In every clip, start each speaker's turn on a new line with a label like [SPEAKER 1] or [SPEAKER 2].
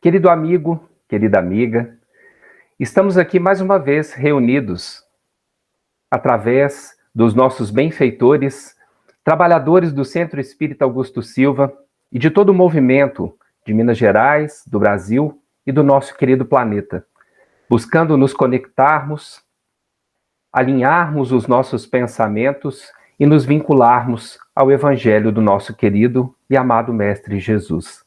[SPEAKER 1] Querido amigo, querida amiga, estamos aqui mais uma vez reunidos através dos nossos benfeitores, trabalhadores do Centro Espírita Augusto Silva e de todo o movimento de Minas Gerais, do Brasil e do nosso querido planeta, buscando nos conectarmos, alinharmos os nossos pensamentos e nos vincularmos ao Evangelho do nosso querido e amado Mestre Jesus.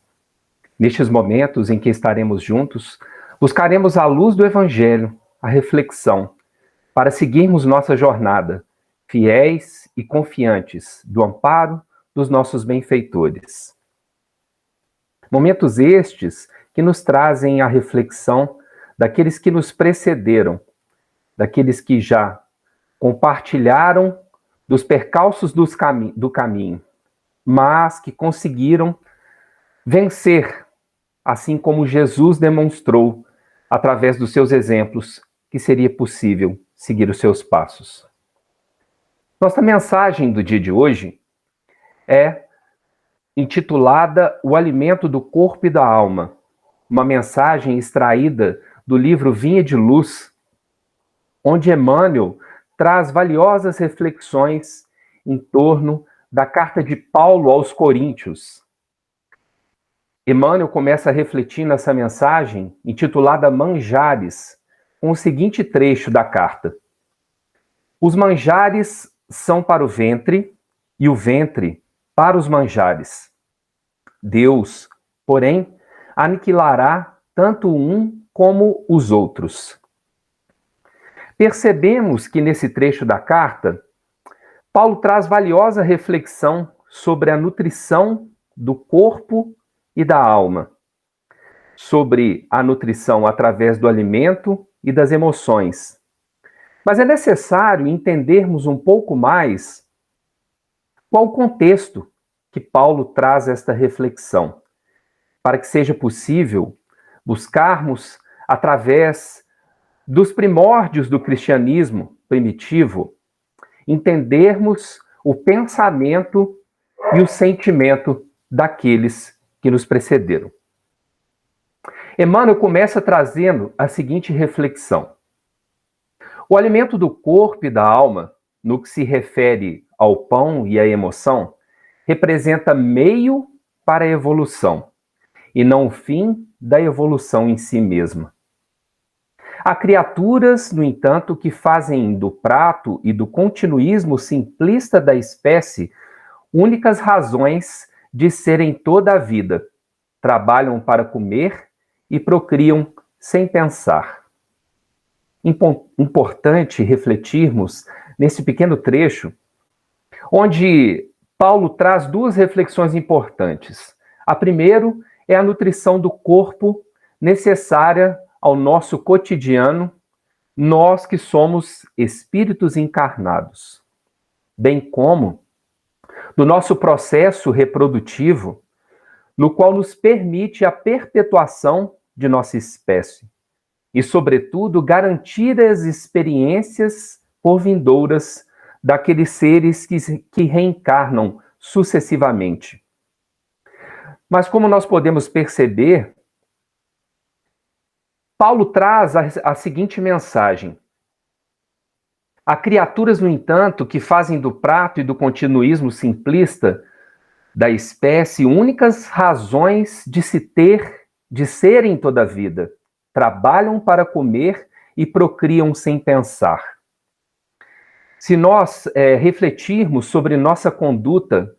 [SPEAKER 1] Nestes momentos em que estaremos juntos, buscaremos à luz do Evangelho a reflexão para seguirmos nossa jornada, fiéis e confiantes do amparo dos nossos benfeitores. Momentos estes que nos trazem a reflexão daqueles que nos precederam, daqueles que já compartilharam dos percalços do caminho, mas que conseguiram vencer, assim como Jesus demonstrou, através dos seus exemplos, que seria possível seguir os seus passos. Nossa mensagem do dia de hoje é intitulada O Alimento do Corpo e da Alma, uma mensagem extraída do livro Vinha de Luz, onde Emmanuel traz valiosas reflexões em torno da carta de Paulo aos Coríntios. Emmanuel começa a refletir nessa mensagem, intitulada Manjares, com o seguinte trecho da carta. Os manjares são para o ventre, e o ventre para os manjares. Deus, porém, aniquilará tanto um como os outros. Percebemos que nesse trecho da carta, Paulo traz valiosa reflexão sobre a nutrição do corpo e da alma, sobre a nutrição através do alimento e das emoções. Mas é necessário entendermos um pouco mais qual o contexto que Paulo traz esta reflexão, para que seja possível buscarmos, através dos primórdios do cristianismo primitivo, entendermos o pensamento e o sentimento daqueles que nos precederam. Emmanuel começa trazendo a seguinte reflexão. O alimento do corpo e da alma, no que se refere ao pão e à emoção, representa meio para a evolução, e não o fim da evolução em si mesma. Há criaturas, no entanto, que fazem do prato e do continuismo simplista da espécie únicas razões de serem toda a vida, trabalham para comer e procriam sem pensar. Importante refletirmos nesse pequeno trecho, onde Paulo traz duas reflexões importantes. A primeira é a nutrição do corpo necessária ao nosso cotidiano, nós que somos espíritos encarnados, bem como do nosso processo reprodutivo, no qual nos permite a perpetuação de nossa espécie e, sobretudo, garantir as experiências por vindouras daqueles seres que reencarnam sucessivamente. Mas como nós podemos perceber, Paulo traz a seguinte mensagem. Há criaturas, no entanto, que fazem do prato e do continuismo simplista da espécie únicas razões de se ter, de serem toda a vida. Trabalham para comer e procriam sem pensar. Se nós refletirmos sobre nossa conduta,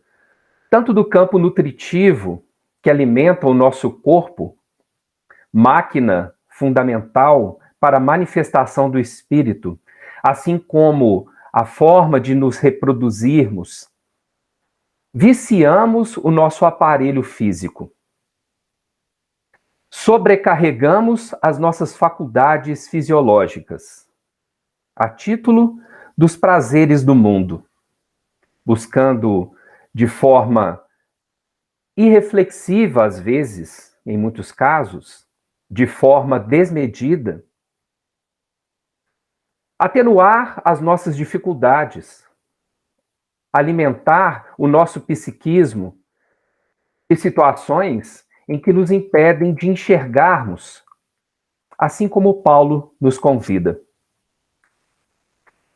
[SPEAKER 1] tanto do campo nutritivo, que alimenta o nosso corpo, máquina fundamental para a manifestação do espírito, assim como a forma de nos reproduzirmos, viciamos o nosso aparelho físico. Sobrecarregamos as nossas faculdades fisiológicas, a título dos prazeres do mundo, buscando de forma irreflexiva, às vezes, em muitos casos, de forma desmedida, atenuar as nossas dificuldades, alimentar o nosso psiquismo de situações em que nos impedem de enxergarmos, assim como Paulo nos convida.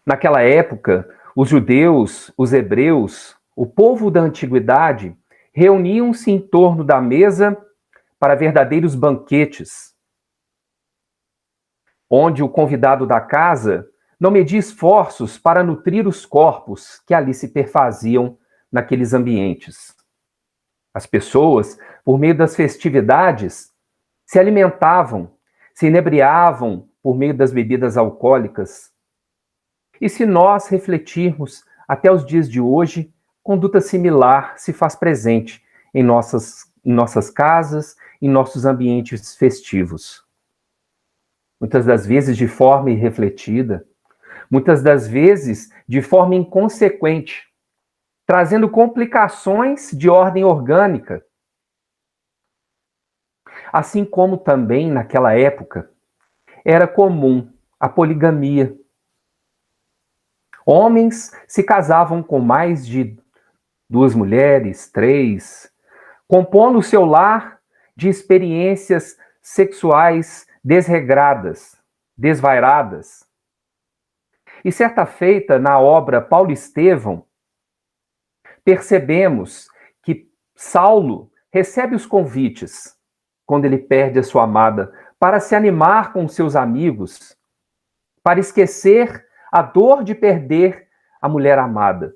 [SPEAKER 1] Naquela época, os judeus, os hebreus, o povo da antiguidade, reuniam-se em torno da mesa para verdadeiros banquetes, onde o convidado da casa não media esforços para nutrir os corpos que ali se perfaziam naqueles ambientes. As pessoas, por meio das festividades, se alimentavam, se inebriavam por meio das bebidas alcoólicas. E se nós refletirmos até os dias de hoje, conduta similar se faz presente em nossas casas, em nossos ambientes festivos. Muitas das vezes de forma irrefletida, muitas das vezes de forma inconsequente, trazendo complicações de ordem orgânica. Assim como também naquela época era comum a poligamia. Homens se casavam com mais de 2 mulheres, 3, compondo o seu lar de experiências sexuais desregradas, desvairadas. E certa feita, na obra Paulo Estevão, percebemos que Saulo recebe os convites, quando ele perde a sua amada, para se animar com seus amigos, para esquecer a dor de perder a mulher amada.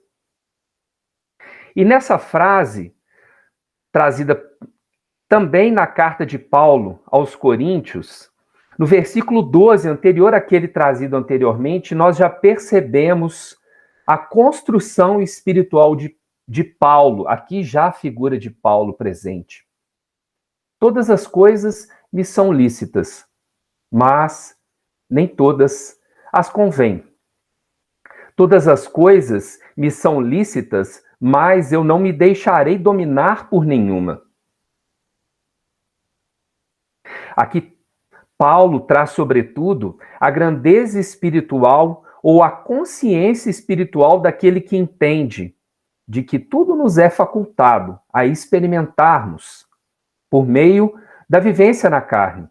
[SPEAKER 1] E nessa frase, trazida também na carta de Paulo aos Coríntios, no versículo 12, anterior àquele trazido anteriormente, nós já percebemos a construção espiritual de Paulo, aqui já a figura de Paulo presente. Todas as coisas me são lícitas, mas nem todas as convêm. Todas as coisas me são lícitas, mas eu não me deixarei dominar por nenhuma. Aqui Paulo traz, sobretudo, a grandeza espiritual ou a consciência espiritual daquele que entende de que tudo nos é facultado a experimentarmos por meio da vivência na carne.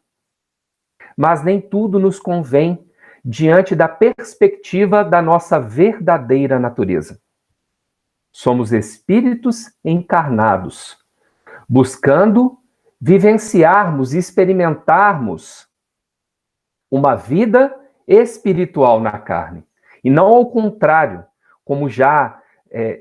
[SPEAKER 1] Mas nem tudo nos convém diante da perspectiva da nossa verdadeira natureza. Somos espíritos encarnados, buscando vivenciarmos e experimentarmos uma vida espiritual na carne. E não ao contrário, como já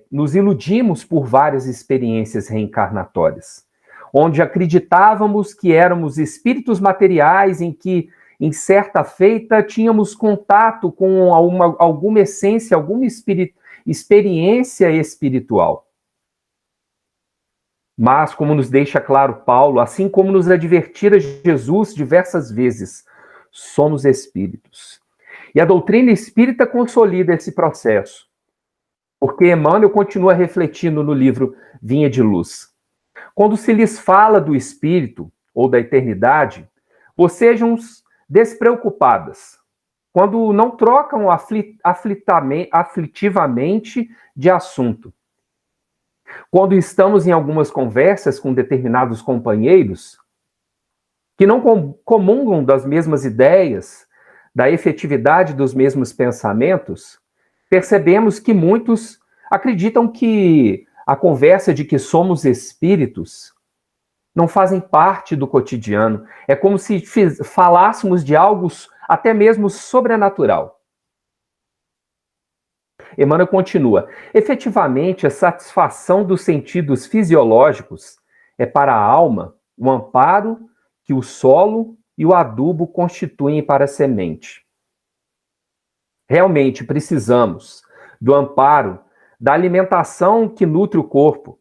[SPEAKER 1] nos iludimos por várias experiências reencarnatórias, onde acreditávamos que éramos espíritos materiais em que, em certa feita, tínhamos contato com alguma essência, alguma experiência espiritual. Mas, como nos deixa claro Paulo, assim como nos advertira Jesus diversas vezes, somos espíritos. E a doutrina espírita consolida esse processo, porque Emmanuel continua refletindo no livro Vinha de Luz. Quando se lhes fala do espírito ou da eternidade, vocês sejam despreocupadas, quando não trocam aflitivamente de assunto. Quando estamos em algumas conversas com determinados companheiros que não comungam das mesmas ideias, da efetividade dos mesmos pensamentos, percebemos que muitos acreditam que a conversa de que somos espíritos não fazem parte do cotidiano. É como se falássemos de algo até mesmo sobrenatural. Emmanuel continua: efetivamente, a satisfação dos sentidos fisiológicos é para a alma o amparo que o solo e o adubo constituem para a semente. Realmente precisamos do amparo da alimentação que nutre o corpo.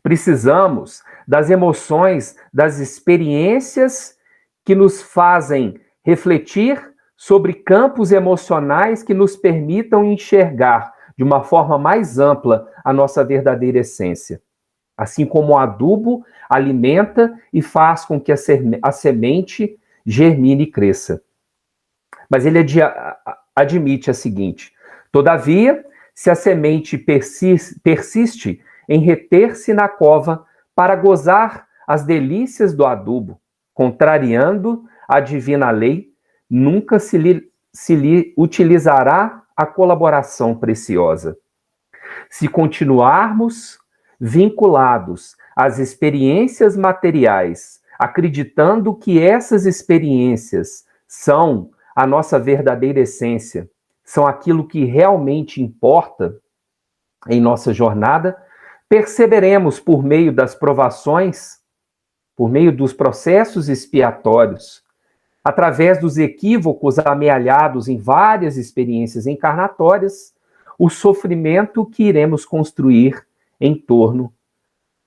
[SPEAKER 1] Precisamos das emoções, das experiências que nos fazem refletir sobre campos emocionais que nos permitam enxergar de uma forma mais ampla a nossa verdadeira essência. Assim como o adubo alimenta e faz com que a semente germine e cresça. Mas ele admite a seguinte: todavia, se a semente persiste em reter-se na cova para gozar as delícias do adubo, contrariando a divina lei, nunca se lhe utilizará a colaboração preciosa. Se continuarmos vinculados às experiências materiais, acreditando que essas experiências são a nossa verdadeira essência, são aquilo que realmente importa em nossa jornada, perceberemos por meio das provações, por meio dos processos expiatórios, através dos equívocos amealhados em várias experiências encarnatórias, o sofrimento que iremos construir em torno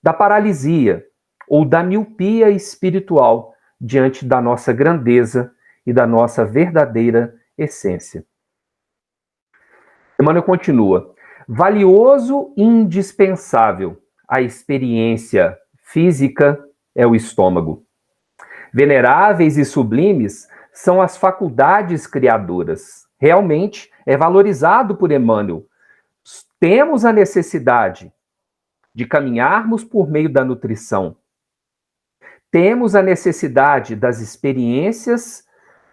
[SPEAKER 1] da paralisia ou da miopia espiritual diante da nossa grandeza e da nossa verdadeira essência. Emmanuel continua: valioso e indispensável à experiência física é o estômago. Veneráveis e sublimes são as faculdades criadoras. Realmente é valorizado por Emmanuel. Temos a necessidade de caminharmos por meio da nutrição. Temos a necessidade das experiências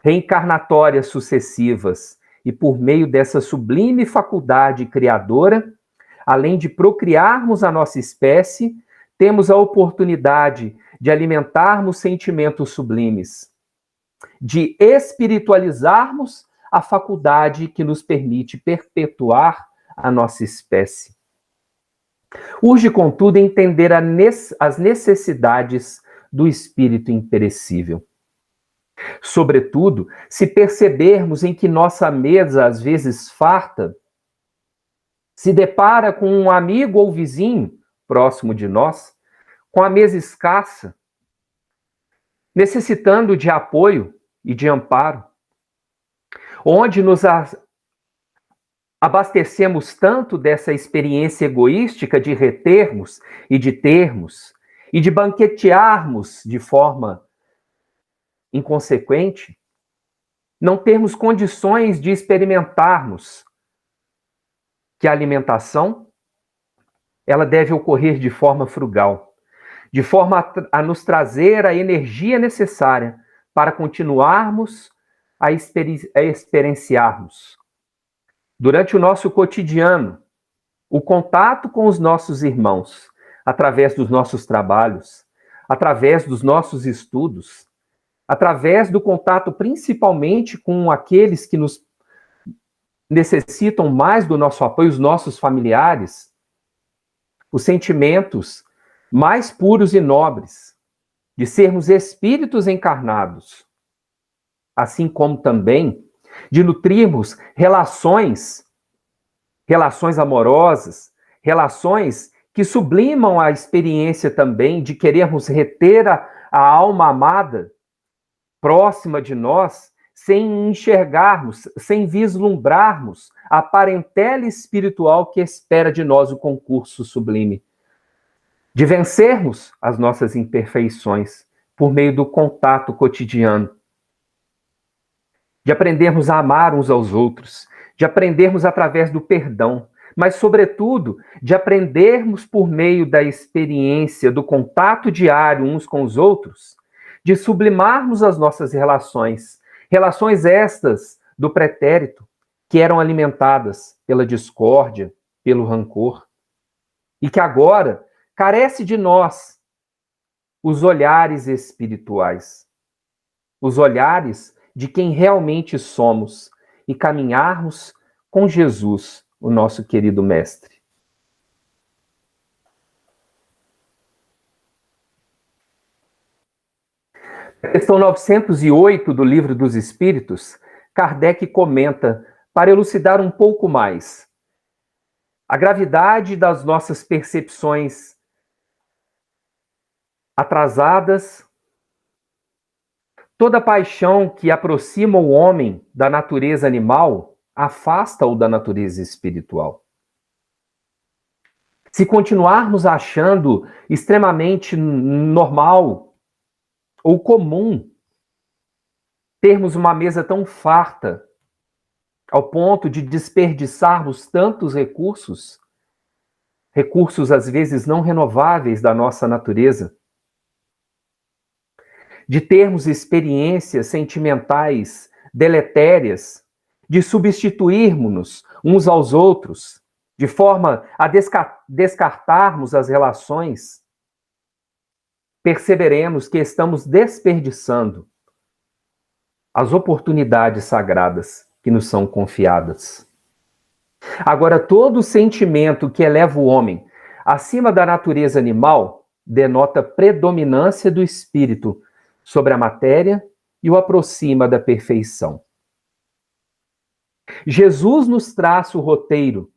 [SPEAKER 1] reencarnatórias sucessivas e por meio dessa sublime faculdade criadora, além de procriarmos a nossa espécie, temos a oportunidade de alimentarmos sentimentos sublimes, de espiritualizarmos a faculdade que nos permite perpetuar a nossa espécie. Urge, contudo, entender as necessidades do espírito imperecível. Sobretudo, se percebermos em que nossa mesa, às vezes farta, se depara com um amigo ou vizinho próximo de nós, com a mesa escassa, necessitando de apoio e de amparo, onde nos abastecemos tanto dessa experiência egoística de retermos e de termos, e de banquetearmos de forma inconsequente, não termos condições de experimentarmos que a alimentação ela deve ocorrer de forma frugal, de forma a nos trazer a energia necessária para continuarmos a experienciarmos. Durante o nosso cotidiano, o contato com os nossos irmãos, através dos nossos trabalhos, através dos nossos estudos, através do contato principalmente com aqueles que nos necessitam mais do nosso apoio, os nossos familiares, os sentimentos mais puros e nobres de sermos espíritos encarnados, assim como também de nutrirmos relações amorosas, relações que sublimam a experiência também de querermos reter a alma amada próxima de nós, sem enxergarmos, sem vislumbrarmos a parentela espiritual que espera de nós o concurso sublime. De vencermos as nossas imperfeições por meio do contato cotidiano. De aprendermos a amar uns aos outros, de aprendermos através do perdão, mas, sobretudo, de aprendermos por meio da experiência, do contato diário uns com os outros, de sublimarmos as nossas relações estas do pretérito, que eram alimentadas pela discórdia, pelo rancor, e que agora carece de nós os olhares espirituais, os olhares de quem realmente somos e caminharmos com Jesus, o nosso querido Mestre. Na questão 908 do Livro dos Espíritos, Kardec comenta, para elucidar um pouco mais, a gravidade das nossas percepções atrasadas, toda paixão que aproxima o homem da natureza animal, afasta-o da natureza espiritual. Se continuarmos achando extremamente normal ou comum termos uma mesa tão farta, ao ponto de desperdiçarmos tantos recursos às vezes não renováveis da nossa natureza, de termos experiências sentimentais deletérias, de substituirmos-nos uns aos outros, de forma a descartarmos as relações, perceberemos que estamos desperdiçando as oportunidades sagradas que nos são confiadas. Agora, todo sentimento que eleva o homem acima da natureza animal denota predominância do espírito sobre a matéria e o aproxima da perfeição. Jesus nos traça o roteiro.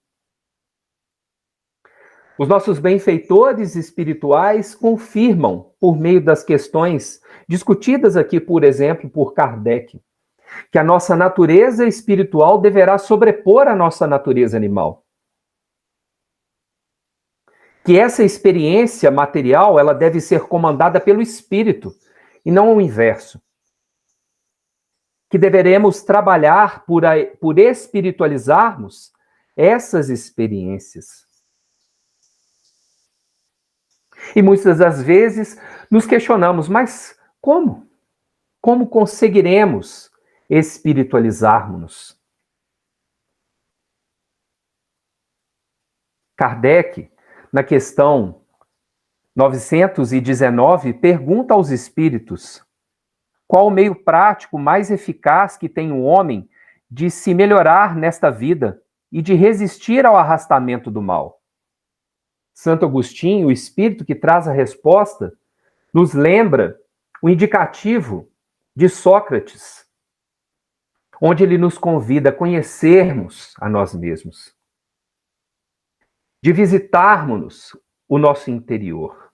[SPEAKER 1] Os nossos benfeitores espirituais confirmam, por meio das questões discutidas aqui, por exemplo, por Kardec, que a nossa natureza espiritual deverá sobrepor a nossa natureza animal. Que essa experiência material, ela deve ser comandada pelo espírito e não o inverso. Que deveremos trabalhar por espiritualizarmos essas experiências. E muitas das vezes nos questionamos, mas como? Como conseguiremos espiritualizarmos-nos? Kardec, na questão 919, pergunta aos espíritos qual o meio prático mais eficaz que tem o homem de se melhorar nesta vida e de resistir ao arrastamento do mal. Santo Agostinho, o espírito que traz a resposta, nos lembra o indicativo de Sócrates, onde ele nos convida a conhecermos a nós mesmos, de visitarmos o nosso interior.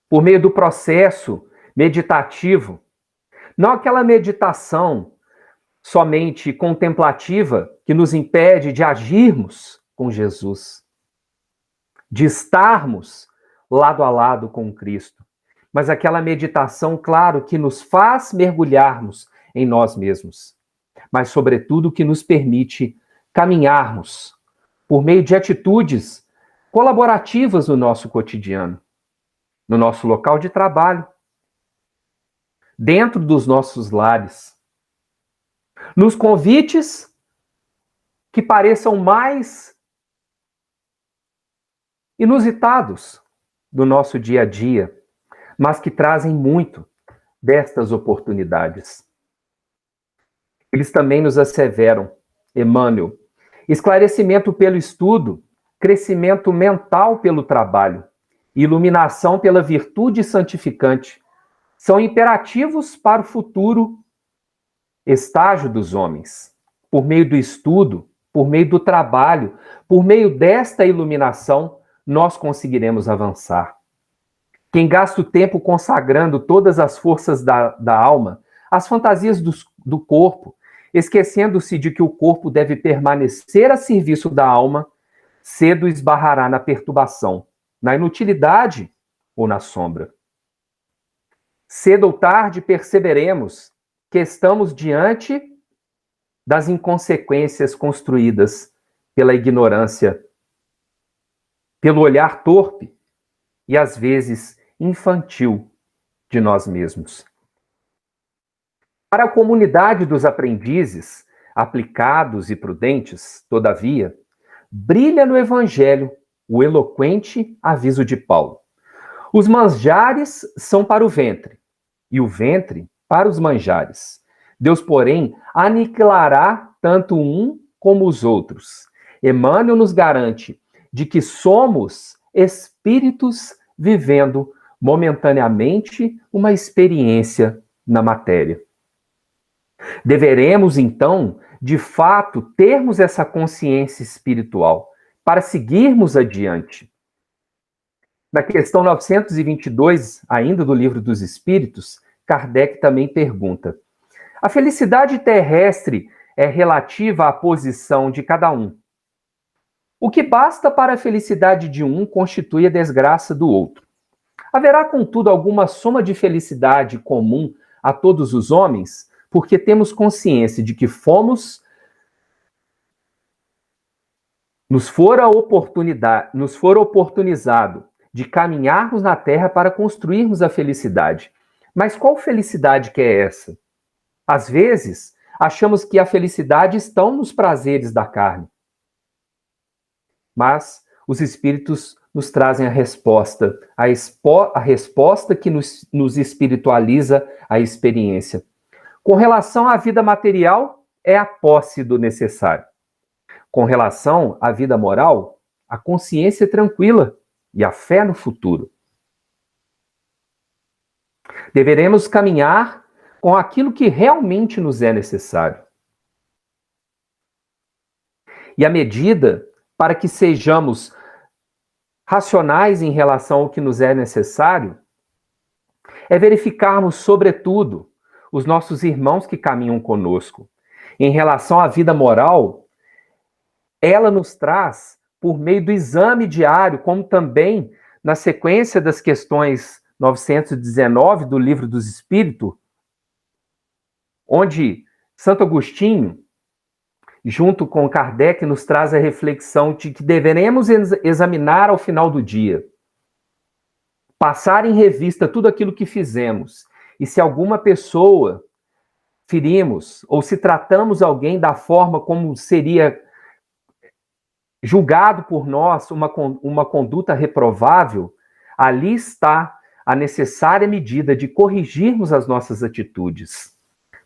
[SPEAKER 1] Por meio do processo meditativo, não aquela meditação somente contemplativa que nos impede de agirmos com Jesus, de estarmos lado a lado com Cristo, mas aquela meditação, claro, que nos faz mergulharmos em nós mesmos, mas, sobretudo, que nos permite caminharmos por meio de atitudes colaborativas no nosso cotidiano, no nosso local de trabalho, dentro dos nossos lares, nos convites que pareçam mais inusitados do nosso dia a dia, mas que trazem muito destas oportunidades. Eles também nos asseveram, Emmanuel, esclarecimento pelo estudo, crescimento mental pelo trabalho, iluminação pela virtude santificante, são imperativos para o futuro estágio dos homens. Por meio do estudo, por meio do trabalho, por meio desta iluminação, nós conseguiremos avançar. Quem gasta o tempo consagrando todas as forças da alma, as fantasias do corpo, esquecendo-se de que o corpo deve permanecer a serviço da alma, cedo esbarrará na perturbação, na inutilidade ou na sombra. Cedo ou tarde perceberemos que estamos diante das inconsequências construídas pela ignorância, pelo olhar torpe e, às vezes, infantil de nós mesmos. Para a comunidade dos aprendizes, aplicados e prudentes, todavia, brilha no Evangelho o eloquente aviso de Paulo. Os manjares são para o ventre, e o ventre para os manjares. Deus, porém, aniquilará tanto um como os outros. Emmanuel nos garante de que somos espíritos vivendo momentaneamente uma experiência na matéria. Deveremos, então, de fato, termos essa consciência espiritual para seguirmos adiante. Na questão 922, ainda do Livro dos Espíritos, Kardec também pergunta: a felicidade terrestre é relativa à posição de cada um. O que basta para a felicidade de um constitui a desgraça do outro. Haverá, contudo, alguma soma de felicidade comum a todos os homens, porque temos consciência de que nos fora oportunizado de caminharmos na terra para construirmos a felicidade. Mas qual felicidade que é essa? Às vezes, achamos que a felicidade está nos prazeres da carne. Mas os Espíritos nos trazem a resposta, a resposta que nos espiritualiza a experiência. Com relação à vida material, é a posse do necessário. Com relação à vida moral, a consciência tranquila e a fé no futuro. Deveremos caminhar com aquilo que realmente nos é necessário. E a medida para que sejamos racionais em relação ao que nos é necessário é verificarmos, sobretudo, os nossos irmãos que caminham conosco. Em relação à vida moral, ela nos traz, por meio do exame diário, como também na sequência das questões 919 do Livro dos Espíritos, onde Santo Agostinho, junto com Kardec, nos traz a reflexão de que deveremos examinar ao final do dia, passar em revista tudo aquilo que fizemos, e se alguma pessoa ferimos, ou se tratamos alguém da forma como seria julgado por nós uma conduta reprovável, ali está a necessária medida de corrigirmos as nossas atitudes.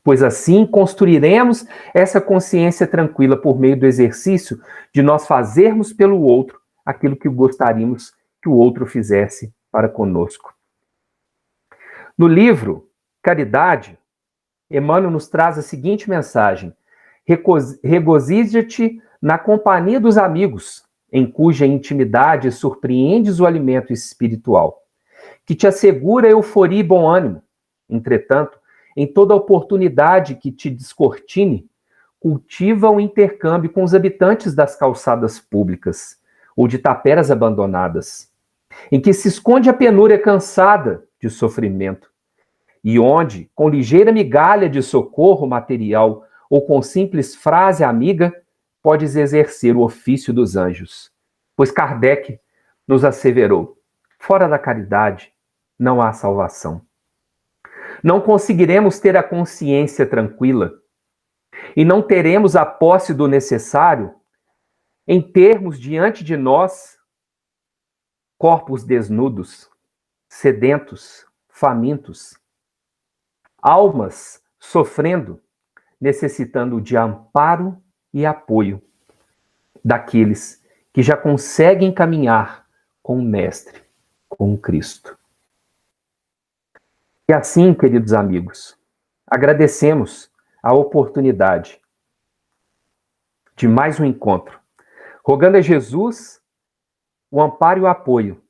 [SPEAKER 1] Pois assim construiremos essa consciência tranquila por meio do exercício de nós fazermos pelo outro aquilo que gostaríamos que o outro fizesse para conosco. No livro Caridade, Emmanuel nos traz a seguinte mensagem: regozija-te na companhia dos amigos, em cuja intimidade surpreendes o alimento espiritual, que te assegura euforia e bom ânimo. Entretanto, em toda oportunidade que te descortine, cultiva o intercâmbio com os habitantes das calçadas públicas ou de taperas abandonadas, em que se esconde a penúria cansada de sofrimento, e onde, com ligeira migalha de socorro material ou com simples frase amiga, podes exercer o ofício dos anjos. Pois Kardec nos asseverou: fora da caridade não há salvação. Não conseguiremos ter a consciência tranquila e não teremos a posse do necessário em termos diante de nós corpos desnudos, sedentos, famintos, almas sofrendo, necessitando de amparo e apoio daqueles que já conseguem caminhar com o Mestre, com o Cristo. E assim, queridos amigos, agradecemos a oportunidade de mais um encontro, rogando a Jesus o amparo e o apoio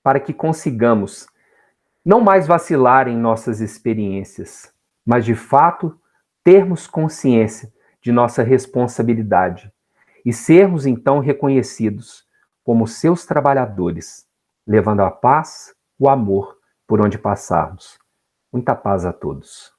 [SPEAKER 1] para que consigamos não mais vacilar em nossas experiências, mas de fato termos consciência de nossa responsabilidade e sermos então reconhecidos como seus trabalhadores, levando a paz, o amor por onde passarmos. Muita paz a todos.